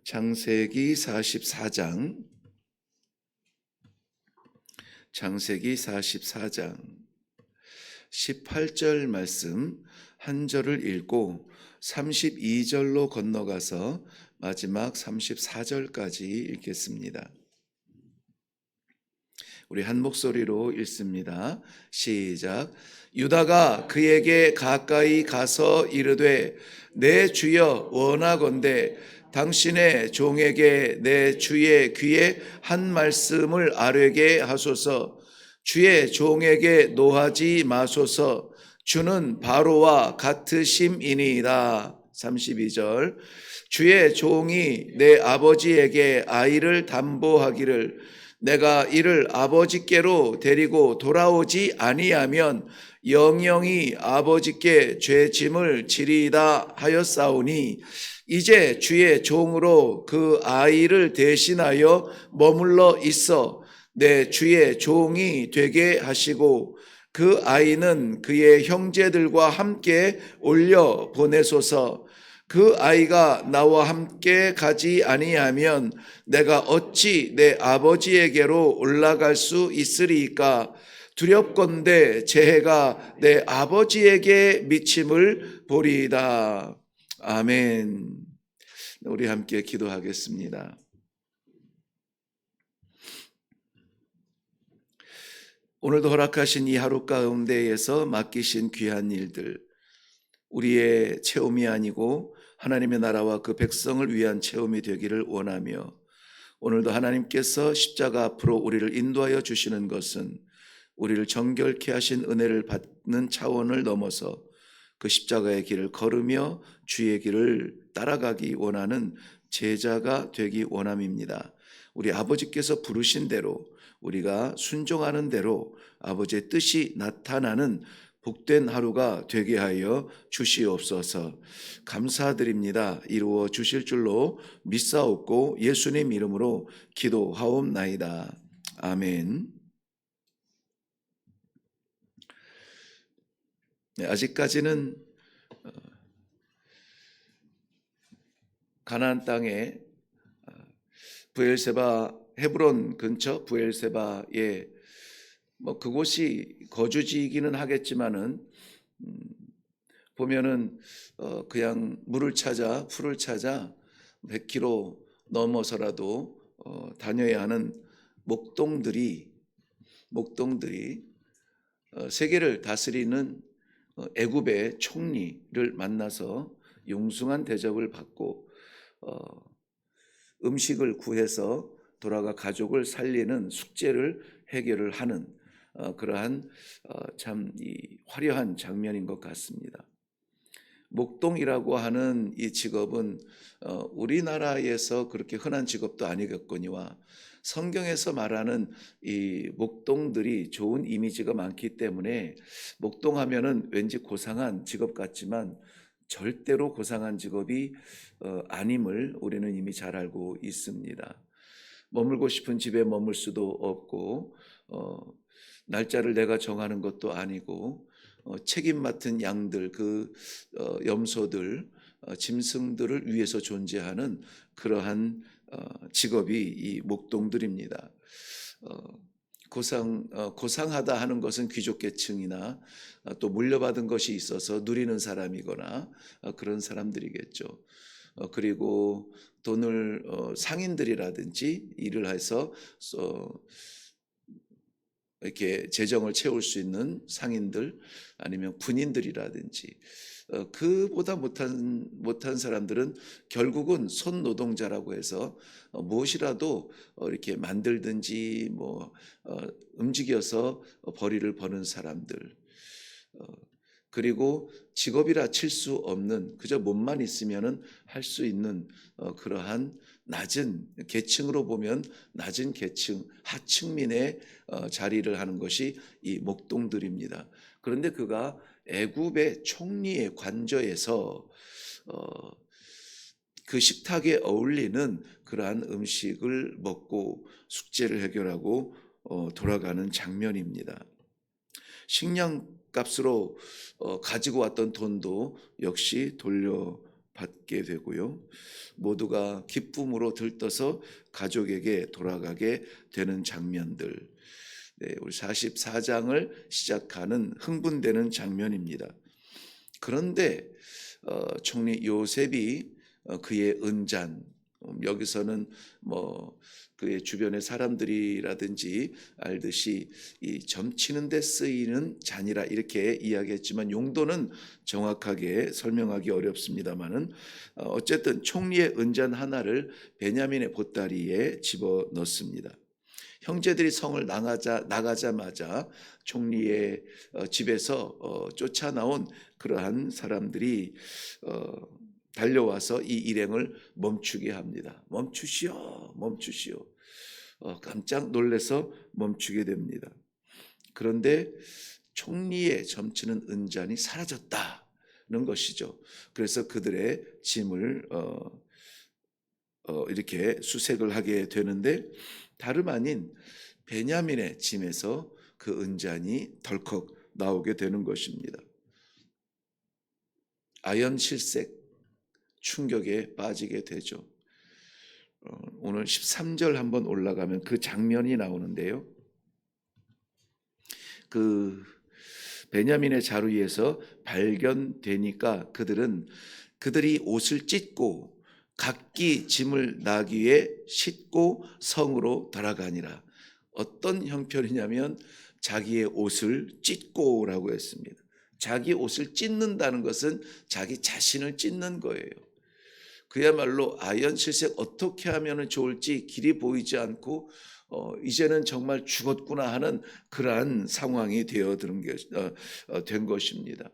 창세기 44장 18절 말씀 한 절을 읽고 32절로 건너가서 마지막 34절까지 읽겠습니다. 우리 한 목소리로 읽습니다. 시작. 유다가 그에게 가까이 가서 이르되 내 주여 원하건대 당신의 종에게 내 주의 귀에 한 말씀을 아뢰게 하소서. 주의 종에게 노하지 마소서. 주는 바로와 같으심이니이다. 32절. 주의 종이 내 아버지에게 아이를 담보하기를 내가 이를 아버지께로 데리고 돌아오지 아니하면 영영이 아버지께 죄짐을 지리이다 하였사오니 이제 주의 종으로 그 아이를 대신하여 머물러 있어 내 주의 종이 되게 하시고 그 아이는 그의 형제들과 함께 올려 보내소서. 그 아이가 나와 함께 가지 아니하면 내가 어찌 내 아버지에게로 올라갈 수 있으리이까? 두렵건대 재해가 내 아버지에게 미침을 보리이다. 아멘. 우리 함께 기도하겠습니다. 오늘도 허락하신 이 하루 가운데에서 맡기신 귀한 일들, 우리의 체험이 아니고 하나님의 나라와 그 백성을 위한 체험이 되기를 원하며, 오늘도 하나님께서 십자가 앞으로 우리를 인도하여 주시는 것은 우리를 정결케 하신 은혜를 받는 차원을 넘어서 그 십자가의 길을 걸으며 주의 길을 따라가기 원하는 제자가 되기 원함입니다. 우리 아버지께서 부르신 대로 우리가 순종하는 대로 아버지의 뜻이 나타나는 복된 하루가 되게 하여 주시옵소서. 감사드립니다. 이루어 주실 줄로 믿사옵고 예수님 이름으로 기도하옵나이다. 아멘. 네, 아직까지는 가나안 땅에 브엘세바 헤브론 근처 브엘세바에 그곳이 거주지이기는 하겠지만은 보면은 그냥 물을 찾아 풀을 찾아 100km 넘어서라도 다녀야 하는 목동들이 세계를 다스리는 애굽의 총리를 만나서 융숭한 대접을 받고 음식을 구해서 돌아가 가족을 살리는 숙제를 해결을 하는 그러한 참 이 화려한 장면인 것 같습니다. 목동이라고 하는 이 직업은 우리나라에서 그렇게 흔한 직업도 아니겠거니와 성경에서 말하는 이 목동들이 좋은 이미지가 많기 때문에 목동하면은 왠지 고상한 직업 같지만 절대로 고상한 직업이 아님을 우리는 이미 잘 알고 있습니다. 머물고 싶은 집에 머물 수도 없고 날짜를 내가 정하는 것도 아니고 책임 맡은 양들, 염소들, 짐승들을 위해서 존재하는 그러한 직업이 이 목동들입니다. 고상하다 하는 것은 귀족계층이나 또 물려받은 것이 있어서 누리는 사람이거나 그런 사람들이겠죠. 그리고 돈을 상인들이라든지 일을 해서 이렇게 재정을 채울 수 있는 상인들 아니면 군인들이라든지 그보다 못한 사람들은 결국은 손노동자라고 해서 무엇이라도 이렇게 만들든지 움직여서 벌이를 버는 사람들, 그리고 직업이라 칠 수 없는 그저 몸만 있으면은 할 수 있는 그러한 낮은 계층으로 보면 낮은 계층 하층민의 자리를 하는 것이 이 목동들입니다. 그런데 그가 애굽의 총리의 관저에서 그 식탁에 어울리는 그러한 음식을 먹고 숙제를 해결하고 돌아가는 장면입니다. 식량 값으로 가지고 왔던 돈도 역시 받게 되고요. 모두가 기쁨으로 들떠서 가족에게 돌아가게 되는 장면들. 네, 우리 44장을 시작하는 흥분되는 장면입니다. 그런데 총리 요셉이 그의 은잔, 여기서는 뭐 그의 주변의 사람들이라든지 알듯이 이 점치는 데 쓰이는 잔이라 이렇게 이야기했지만 용도는 정확하게 설명하기 어렵습니다만은 어쨌든 총리의 은잔 하나를 베냐민의 보따리에 집어 넣습니다. 형제들이 성을 나가자마자 총리의 집에서 쫓아나온 그러한 사람들이 달려와서 이 일행을 멈추게 합니다. 멈추시오, 멈추시오. 깜짝 놀라서 멈추게 됩니다. 그런데 총리의 점치는 은잔이 사라졌다는 것이죠. 그래서 그들의 짐을 이렇게 수색을 하게 되는데 다름 아닌 베냐민의 짐에서 그 은잔이 덜컥 나오게 되는 것입니다. 아연실색 충격에 빠지게 되죠. 오늘 13절 한번 올라가면 그 장면이 나오는데요. 그 베냐민의 자루에서 발견되니까 그들이 옷을 찢고 각기 짐을 나귀에 싣고 성으로 돌아가니라. 어떤 형편이냐면 자기의 옷을 찢고라고 했습니다. 자기 옷을 찢는다는 것은 자기 자신을 찢는 거예요. 그야말로 아연실색 어떻게 하면 좋을지 길이 보이지 않고 이제는 정말 죽었구나 하는 그러한 상황이 된 것입니다.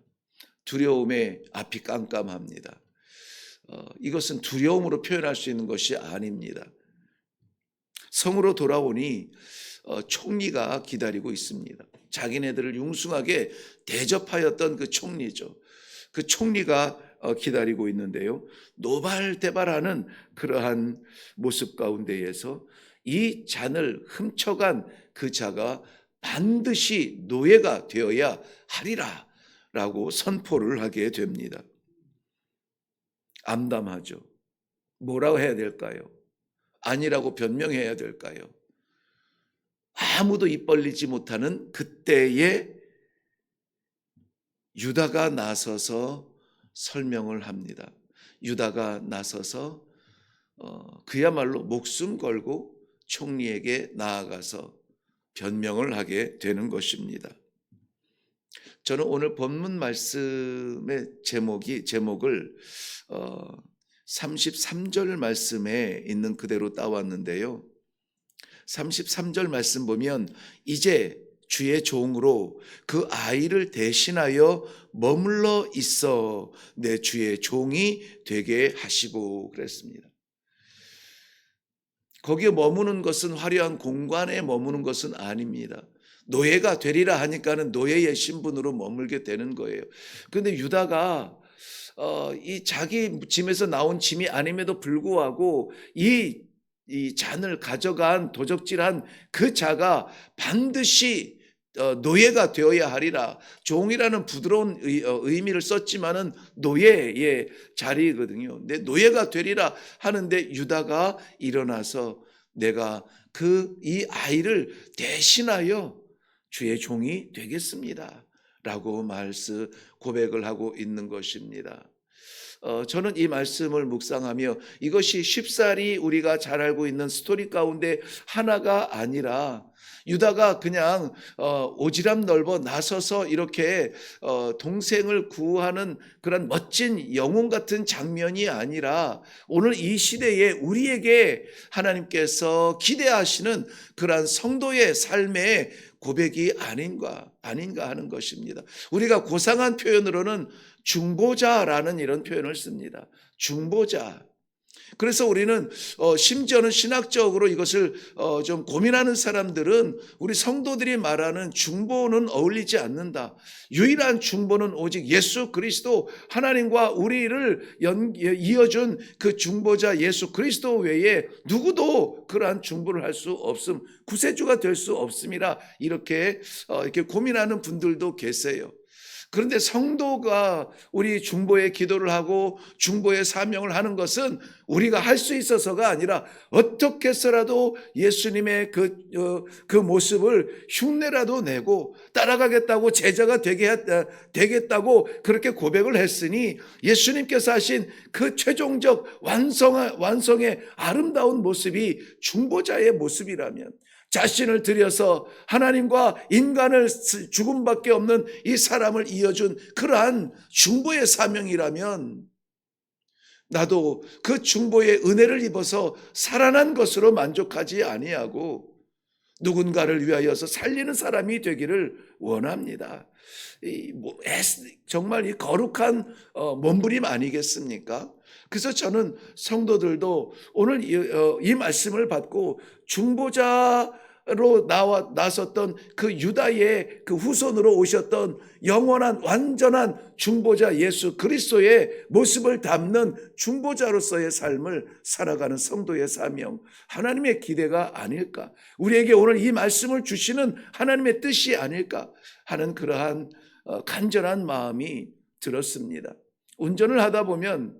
두려움에 앞이 깜깜합니다. 이것은 두려움으로 표현할 수 있는 것이 아닙니다. 성으로 돌아오니 총리가 기다리고 있습니다. 자기네들을 융숭하게 대접하였던 그 총리죠. 그 총리가 기다리고 있는데요. 노발대발하는 그러한 모습 가운데에서 이 잔을 훔쳐간 그 자가 반드시 노예가 되어야 하리라 라고 선포를 하게 됩니다. 암담하죠. 뭐라고 해야 될까요? 아니라고 변명해야 될까요? 아무도 입 벌리지 못하는 그때에 유다가 나서서 설명을 합니다. 유다가 나서서 그야말로 목숨 걸고 총리에게 나아가서 변명을 하게 되는 것입니다. 저는 오늘 본문 말씀의 제목을 33절 말씀에 있는 그대로 따왔는데요. 33절 말씀 보면 이제 주의 종으로 그 아이를 대신하여 머물러 있어 내 주의 종이 되게 하시고 그랬습니다. 거기에 머무는 것은 화려한 공간에 머무는 것은 아닙니다. 노예가 되리라 하니까는 노예의 신분으로 머물게 되는 거예요. 그런데 유다가 이 자기 짐에서 나온 짐이 아님에도 불구하고 이 잔을 가져간 도적질한 그 자가 반드시 노예가 되어야 하리라. 종이라는 부드러운 의미를 썼지만은 노예의 자리거든요. 내 노예가 되리라 하는데 유다가 일어나서 내가 이 아이를 대신하여 주의 종이 되겠습니다. 라고 고백을 하고 있는 것입니다. 저는 이 말씀을 묵상하며 이것이 쉽사리 우리가 잘 알고 있는 스토리 가운데 하나가 아니라 유다가 그냥 오지랖 넓어 나서서 이렇게 동생을 구하는 그런 멋진 영웅 같은 장면이 아니라 오늘 이 시대에 우리에게 하나님께서 기대하시는 그러한 성도의 삶의 고백이 아닌가 하는 것입니다. 우리가 고상한 표현으로는 중보자라는 이런 표현을 씁니다. 중보자. 그래서 우리는 심지어는 신학적으로 이것을 좀 고민하는 사람들은 우리 성도들이 말하는 중보는 어울리지 않는다. 유일한 중보는 오직 예수 그리스도 하나님과 우리를 이어준 그 중보자 예수 그리스도 외에 누구도 그러한 중보를 할 수 없음, 구세주가 될 수 없음이라 이렇게 고민하는 분들도 계세요. 그런데 성도가 우리 중보의 기도를 하고 중보의 사명을 하는 것은 우리가 할 수 있어서가 아니라 어떻게 해서라도 예수님의 그 모습을 흉내라도 내고 따라가겠다고 제자가 되겠다고 그렇게 고백을 했으니 예수님께서 하신 그 최종적 완성의 아름다운 모습이 중보자의 모습이라면, 자신을 들여서 하나님과 인간을 죽음밖에 없는 이 사람을 이어준 그러한 중보의 사명이라면, 나도 그 중보의 은혜를 입어서 살아난 것으로 만족하지 아니하고 누군가를 위하여서 살리는 사람이 되기를 원합니다. 정말 이 거룩한 몸부림 아니겠습니까? 그래서 저는 성도들도 오늘 이 말씀을 받고 중보자로 나섰던 그 유다의 그 후손으로 오셨던 영원한 완전한 중보자 예수 그리스도의 모습을 담는 중보자로서의 삶을 살아가는 성도의 사명, 하나님의 기대가 아닐까, 우리에게 오늘 이 말씀을 주시는 하나님의 뜻이 아닐까 하는 그러한 간절한 마음이 들었습니다. 운전을 하다 보면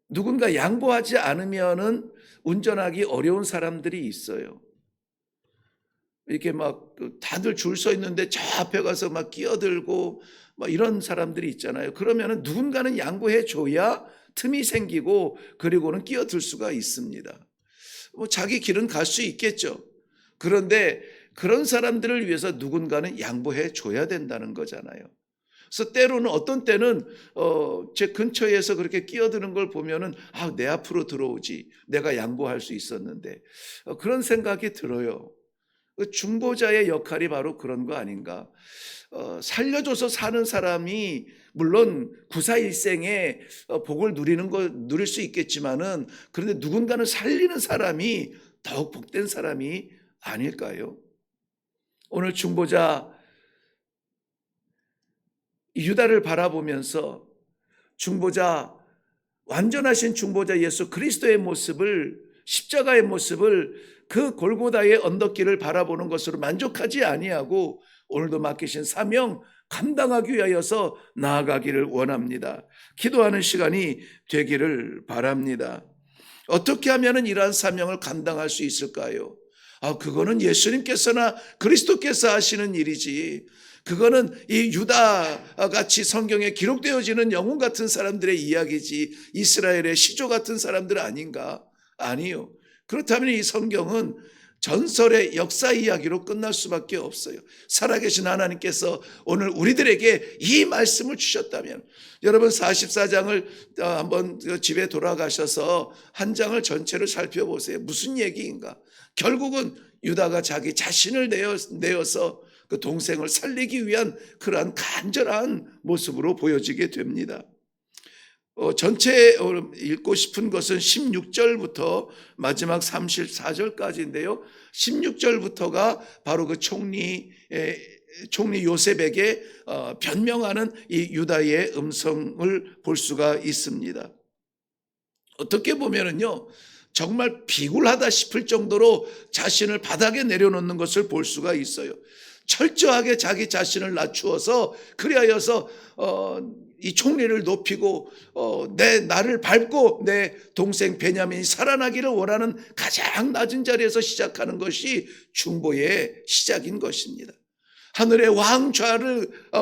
누군가 양보하지 않으면은 운전하기 어려운 사람들이 있어요. 이렇게 막 다들 줄 서 있는데 저 앞에 가서 막 끼어들고 막 이런 사람들이 있잖아요. 그러면은 누군가는 양보해 줘야 틈이 생기고 그리고는 끼어들 수가 있습니다. 뭐 자기 길은 갈 수 있겠죠. 그런데 그런 사람들을 위해서 누군가는 양보해 줘야 된다는 거잖아요. 그래서 때로는 어떤 때는 제 근처에서 그렇게 끼어드는 걸 보면은 내 앞으로 들어오지, 내가 양보할 수 있었는데, 그런 생각이 들어요. 중보자의 역할이 바로 그런 거 아닌가. 살려줘서 사는 사람이 물론 구사일생의 복을 누릴 수 있겠지만은, 그런데 누군가는 살리는 사람이 더욱 복된 사람이 아닐까요? 오늘 중보자 유다를 바라보면서 완전하신 중보자 예수 그리스도의 모습을, 십자가의 모습을, 그 골고다의 언덕길을 바라보는 것으로 만족하지 아니하고 오늘도 맡기신 사명 감당하기 위하여서 나아가기를 원합니다. 기도하는 시간이 되기를 바랍니다. 어떻게 하면 이러한 사명을 감당할 수 있을까요? 그거는 예수님께서나 그리스도께서 하시는 일이지, 그거는 이 유다같이 성경에 기록되어지는 영웅 같은 사람들의 이야기지 이스라엘의 시조 같은 사람들 아닌가? 아니요. 그렇다면 이 성경은 전설의 역사 이야기로 끝날 수밖에 없어요. 살아계신 하나님께서 오늘 우리들에게 이 말씀을 주셨다면, 여러분 44장을 한번 집에 돌아가셔서 한 장을 전체를 살펴보세요. 무슨 얘기인가? 결국은 유다가 자기 자신을 내어서 그 동생을 살리기 위한 그러한 간절한 모습으로 보여지게 됩니다. 전체 읽고 싶은 것은 16절부터 마지막 34절까지인데요. 16절부터가 바로 그 총리 요셉에게 변명하는 이 유다의 음성을 볼 수가 있습니다. 어떻게 보면은요, 정말 비굴하다 싶을 정도로 자신을 바닥에 내려놓는 것을 볼 수가 있어요. 철저하게 자기 자신을 낮추어서 그리하여서 이 총리를 높이고 나를 밟고 내 동생 베냐민이 살아나기를 원하는 가장 낮은 자리에서 시작하는 것이 중보의 시작인 것입니다. 하늘의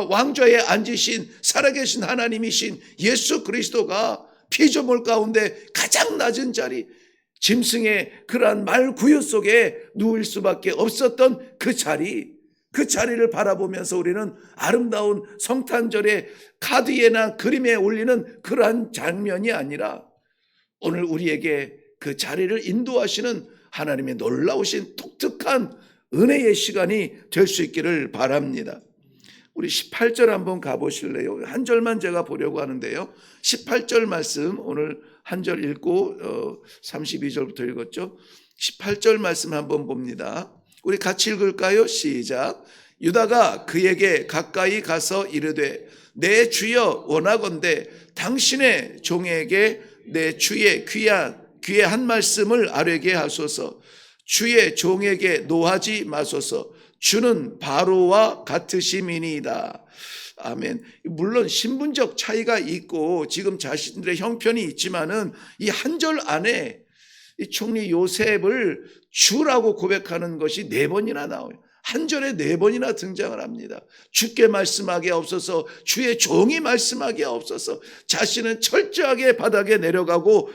왕좌에 앉으신 살아계신 하나님이신 예수 그리스도가 피조물 가운데 가장 낮은 자리, 짐승의 그러한 말구유 속에 누울 수밖에 없었던 그 자리를 바라보면서 우리는 아름다운 성탄절의 카드에나 그림에 올리는 그러한 장면이 아니라 오늘 우리에게 그 자리를 인도하시는 하나님의 놀라우신 독특한 은혜의 시간이 될 수 있기를 바랍니다. 우리 18절 한번 가보실래요? 한 절만 제가 보려고 하는데요. 18절 말씀 오늘 한 절 읽고 32절부터 읽었죠. 18절 말씀 한번 봅니다. 우리 같이 읽을까요? 시작. 유다가 그에게 가까이 가서 이르되 내 주여 원하건대 당신의 종에게 내 주의 귀한 말씀을 아뢰게 하소서. 주의 종에게 노하지 마소서. 주는 바로와 같으심이니이다. 아멘. 물론 신분적 차이가 있고 지금 자신들의 형편이 있지만은 이 한 절 안에 이 총리 요셉을 주라고 고백하는 것이 4번이나 나와요. 한 절에 4번이나 등장을 합니다. 주께 말씀하게 없어서, 주의 종이 말씀하게 없어서. 자신은 철저하게 바닥에 내려가고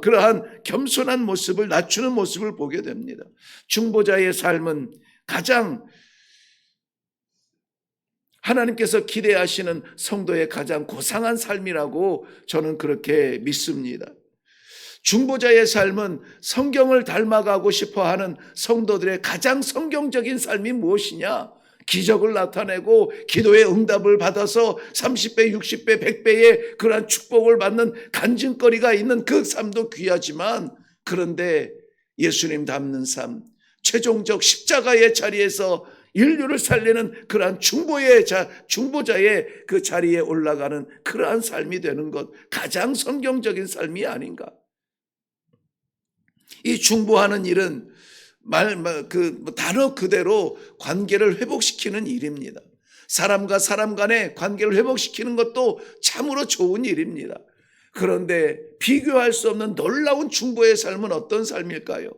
그러한 겸손한 모습을, 낮추는 모습을 보게 됩니다. 중보자의 삶은 가장 하나님께서 기대하시는 성도의 가장 고상한 삶이라고 저는 그렇게 믿습니다. 중보자의 삶은 성경을 닮아가고 싶어하는 성도들의 가장 성경적인 삶이 무엇이냐? 기적을 나타내고 기도의 응답을 받아서 30배, 60배, 100배의 그러한 축복을 받는 간증거리가 있는 그 삶도 귀하지만, 그런데 예수님 닮는 삶, 최종적 십자가의 자리에서 인류를 살리는 그러한 중보자의 그 자리에 올라가는 그러한 삶이 되는 것, 가장 성경적인 삶이 아닌가. 이 중보하는 일은 단어 그대로 관계를 회복시키는 일입니다. 사람과 사람 간의 관계를 회복시키는 것도 참으로 좋은 일입니다. 그런데 비교할 수 없는 놀라운 중보의 삶은 어떤 삶일까요?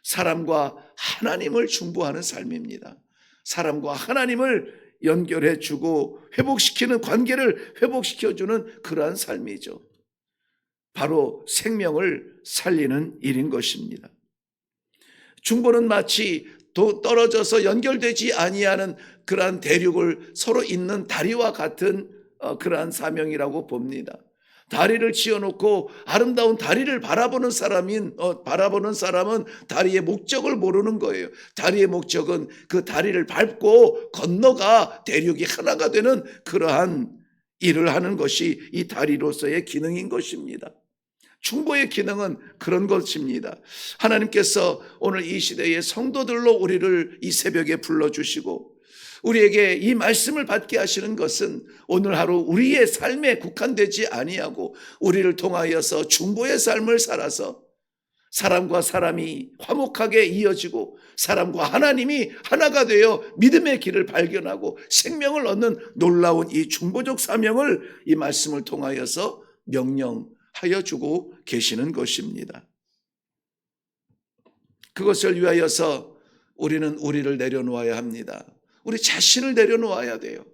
사람과 하나님을 중보하는 삶입니다. 사람과 하나님을 연결해 주고 회복시키는, 관계를 회복시켜주는 그러한 삶이죠. 바로 생명을 살리는 일인 것입니다. 중보는 마치 떨어져서 연결되지 아니하는 그러한 대륙을 서로 잇는 다리와 같은 그러한 사명이라고 봅니다. 다리를 지어놓고 아름다운 다리를 바라보는 사람은 다리의 목적을 모르는 거예요. 다리의 목적은 그 다리를 밟고 건너가 대륙이 하나가 되는 그러한 일을 하는 것이 이 다리로서의 기능인 것입니다. 중보의 기능은 그런 것입니다. 하나님께서 오늘 이 시대의 성도들로 우리를 이 새벽에 불러주시고 우리에게 이 말씀을 받게 하시는 것은 오늘 하루 우리의 삶에 국한되지 아니하고 우리를 통하여서 중보의 삶을 살아서 사람과 사람이 화목하게 이어지고 사람과 하나님이 하나가 되어 믿음의 길을 발견하고 생명을 얻는 놀라운 이 중보적 사명을 이 말씀을 통하여서 명령하여 주고 계시는 것입니다. 그것을 위하여서 우리는 우리를 내려놓아야 합니다. 우리 자신을 내려놓아야 돼요.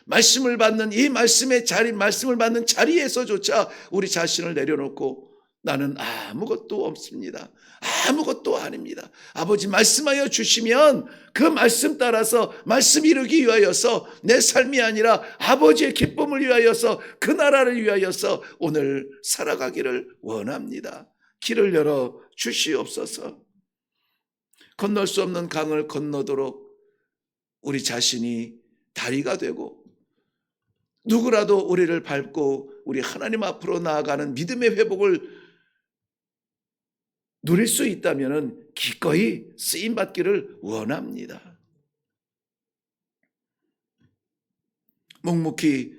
말씀을 받는 이 말씀을 받는 자리에서조차 우리 자신을 내려놓고 나는 아무것도 없습니다. 아무것도 아닙니다. 아버지 말씀하여 주시면 그 말씀 따라서 말씀 이루기 위하여서 내 삶이 아니라 아버지의 기쁨을 위하여서 그 나라를 위하여서 오늘 살아가기를 원합니다. 길을 열어 주시옵소서. 건널 수 없는 강을 건너도록 우리 자신이 다리가 되고 누구라도 우리를 밟고 우리 하나님 앞으로 나아가는 믿음의 회복을 누릴 수 있다면 기꺼이 쓰임받기를 원합니다. 묵묵히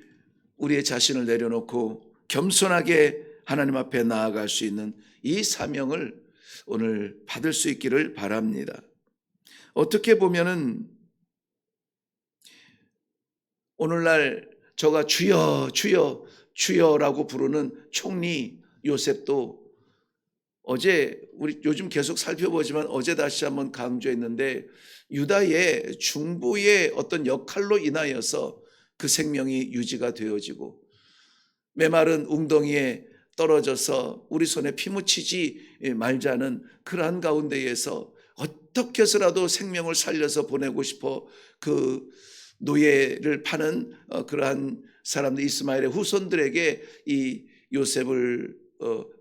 우리의 자신을 내려놓고 겸손하게 하나님 앞에 나아갈 수 있는 이 사명을 오늘 받을 수 있기를 바랍니다. 어떻게 보면은 오늘날 저가 주여 주여 주여라고 부르는 총리 요셉도 어제 우리 요즘 계속 살펴보지만 어제 다시 한번 강조했는데 유다의 중보의 어떤 역할로 인하여서 그 생명이 유지가 되어지고 메마른 웅덩이에 떨어져서 우리 손에 피 묻히지 말자는 그러한 가운데에서 어떻게 해서라도 생명을 살려서 보내고 싶어 그 노예를 파는 그러한 사람들, 이스마엘의 후손들에게 이 요셉을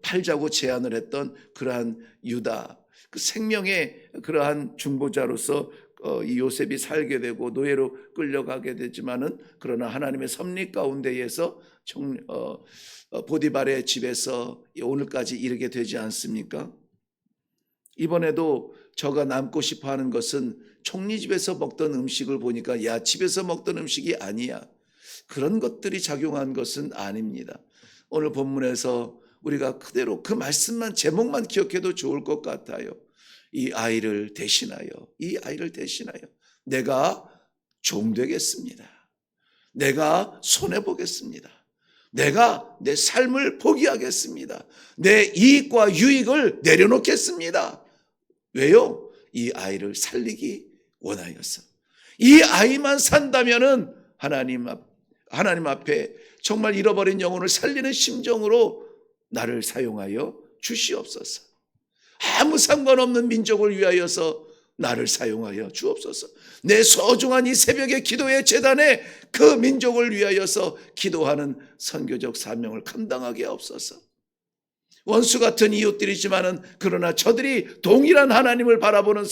팔자고 제안을 했던 그러한 유다, 그 생명의 그러한 중보자로서 이 요셉이 살게 되고 노예로 끌려가게 되지만은 그러나 하나님의 섭리 가운데에서 보디발의 집에서 오늘까지 이르게 되지 않습니까? 이번에도 저가 남고 싶어 하는 것은 총리 집에서 먹던 음식을 보니까 야, 집에서 먹던 음식이 아니야. 그런 것들이 작용한 것은 아닙니다. 오늘 본문에서 우리가 그대로 그 말씀만, 제목만 기억해도 좋을 것 같아요. 이 아이를 대신하여 내가 종되겠습니다. 내가 손해보겠습니다. 내가 내 삶을 포기하겠습니다. 내 이익과 유익을 내려놓겠습니다. 왜요? 이 아이를 살리기 원하여서. 이 아이만 산다면은 하나님 앞에 정말 잃어버린 영혼을 살리는 심정으로 나를 사용하여 주시옵소서. 아무 상관없는 민족을 위하여서 나를 사용하여 주옵소서. 내 소중한 이 새벽의 기도의 제단에 그 민족을 위하여서 기도하는 선교적 사명을 감당하게 하옵소서. 원수 같은 이웃들이지만은 그러나 저들이 동일한 하나님을 바라보는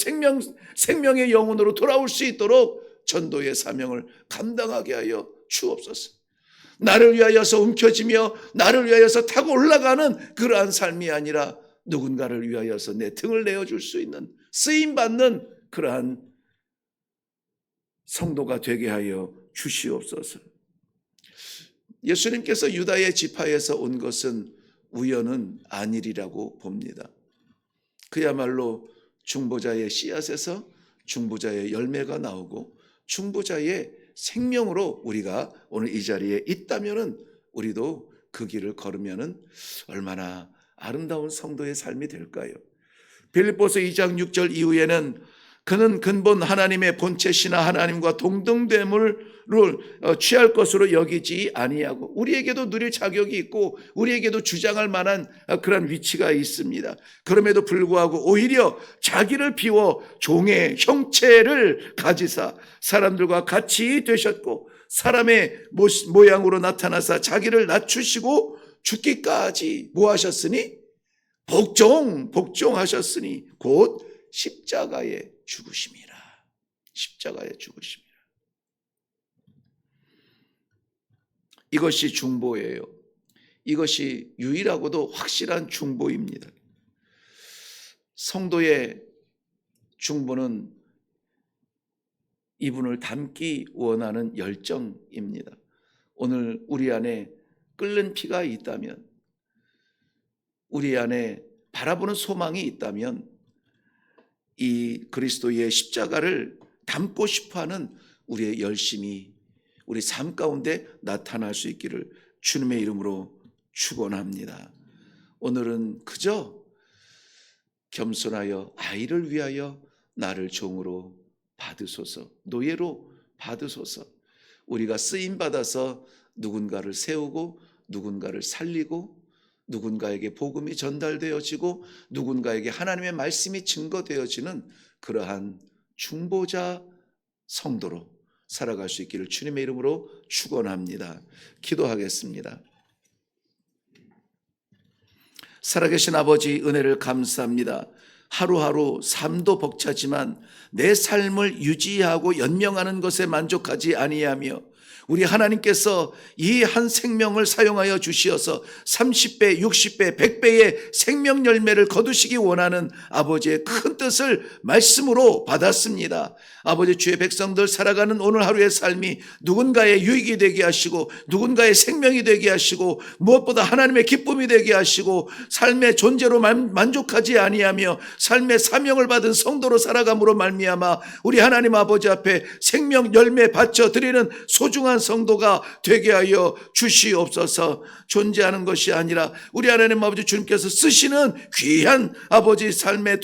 생명의 영혼으로 돌아올 수 있도록 전도의 사명을 감당하게 하여 주옵소서. 나를 위하여서 움켜쥐며 나를 위하여서 타고 올라가는 그러한 삶이 아니라 누군가를 위하여서 내 등을 내어줄 수 있는 쓰임받는 그러한 성도가 되게 하여 주시옵소서. 예수님께서 유다의 지파에서 온 것은 우연은 아니리라고 봅니다. 그야말로 중보자의 씨앗에서 중보자의 열매가 나오고 중보자의 생명으로 우리가 오늘 이 자리에 있다면은 우리도 그 길을 걸으면은 얼마나 아름다운 성도의 삶이 될까요? 빌립보서 2장 6절 이후에는 그는 근본 하나님의 본체시나 하나님과 동등됨을 취할 것으로 여기지 아니하고 우리에게도 누릴 자격이 있고 우리에게도 주장할 만한 그런 위치가 있습니다. 그럼에도 불구하고 오히려 자기를 비워 종의 형체를 가지사 사람들과 같이 되셨고 사람의 모양으로 나타나사 자기를 낮추시고 죽기까지 뭐 하셨으니? 복종하셨으니 곧 십자가에 죽으심이라. 십자가에 죽으심이라. 이것이 중보예요. 이것이 유일하고도 확실한 중보입니다. 성도의 중보는 이분을 닮기 원하는 열정입니다. 오늘 우리 안에 끓는 피가 있다면, 우리 안에 바라보는 소망이 있다면 이 그리스도의 십자가를 닮고 싶어하는 우리의 열심이 우리 삶 가운데 나타날 수 있기를 주님의 이름으로 축원합니다. 오늘은 그저 겸손하여 아이를 위하여 나를 종으로 받으소서, 노예로 받으소서. 우리가 쓰임받아서 누군가를 세우고 누군가를 살리고 누군가에게 복음이 전달되어지고 누군가에게 하나님의 말씀이 증거되어지는 그러한 중보자 성도로 살아갈 수 있기를 주님의 이름으로 축원합니다. 기도하겠습니다. 살아계신 아버지, 은혜를 감사합니다. 하루하루 삶도 벅차지만 내 삶을 유지하고 연명하는 것에 만족하지 아니하며 우리 하나님께서 이 한 생명을 사용하여 주시어서 30배, 60배, 100배의 생명 열매를 거두시기 원하는 아버지의 큰 뜻을 말씀으로 받았습니다. 아버지, 주의 백성들 살아가는 오늘 하루의 삶이 누군가의 유익이 되게 하시고 누군가의 생명이 되게 하시고 무엇보다 하나님의 기쁨이 되게 하시고 삶의 존재로 만족하지 아니하며 삶의 사명을 받은 성도로 살아감으로 말미암아 우리 하나님 아버지 앞에 생명 열매 바쳐 드리는 소중한 성도가 되게 하여 주시옵소서. 존재하는 것이 아니라 우리 하나님 아버지 주님께서 쓰시는 귀한 아버지 삶의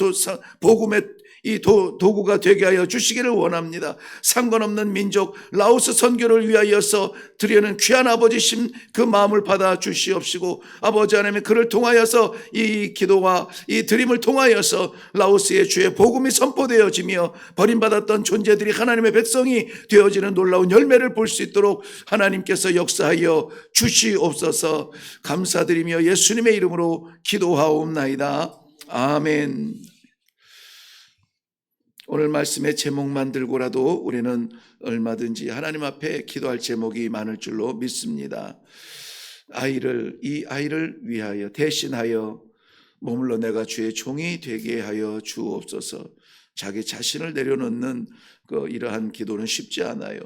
복음의 이 도구가 되게 하여 주시기를 원합니다. 상관없는 민족 라오스 선교를 위하여서 드리는 귀한 아버지심 그 마음을 받아 주시옵시고 아버지 하나님 그를 통하여서 이 기도와 이 드림을 통하여서 라오스의 주의 복음이 선포되어지며 버림받았던 존재들이 하나님의 백성이 되어지는 놀라운 열매를 볼 수 있도록 하나님께서 역사하여 주시옵소서. 감사드리며 예수님의 이름으로 기도하옵나이다. 아멘. 오늘 말씀의 제목만 들고라도 우리는 얼마든지 하나님 앞에 기도할 제목이 많을 줄로 믿습니다. 이 아이를 위하여 대신하여 머물러 내가 주의 종이 되게 하여 주옵소서. 자기 자신을 내려놓는 이러한 기도는 쉽지 않아요.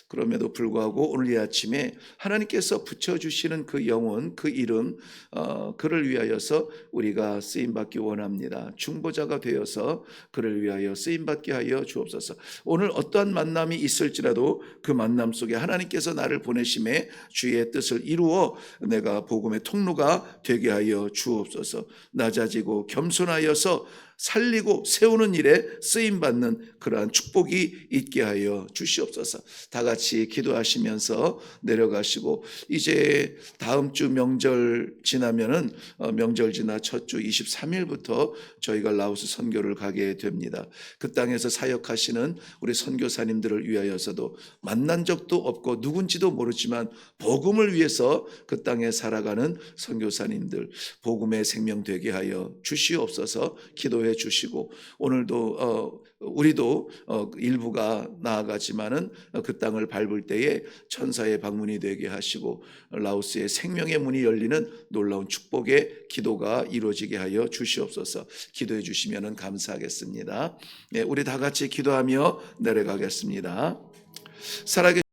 그럼에도 불구하고 오늘 이 아침에 하나님께서 붙여주시는 그 영혼, 그 이름, 그를 위하여서 우리가 쓰임받기 원합니다. 중보자가 되어서 그를 위하여 쓰임받게 하여 주옵소서. 오늘 어떠한 만남이 있을지라도 그 만남 속에 하나님께서 나를 보내심에 주의 뜻을 이루어 내가 복음의 통로가 되게 하여 주옵소서. 낮아지고 겸손하여서 살리고 세우는 일에 쓰임받는 그러한 축복이 있게 하여 주시옵소서. 다 같이 기도하시면서 내려가시고, 이제 다음 주 명절 지나면은 명절 지나 첫 주 23일부터 저희가 라오스 선교를 가게 됩니다. 그 땅에서 사역하시는 우리 선교사님들을 위하여서도 만난 적도 없고 누군지도 모르지만 복음을 위해서 그 땅에 살아가는 선교사님들 복음의 생명 되게 하여 주시옵소서. 기도해 주시고, 오늘도 우리도 일부가 나아가지만은 그 땅을 밟을 때에 천사의 방문이 되게 하시고 라오스의 생명의 문이 열리는 놀라운 축복의 기도가 이루어지게 하여 주시옵소서. 기도해 주시면 감사하겠습니다. 네, 우리 다 같이 기도하며 내려가겠습니다. 살아계신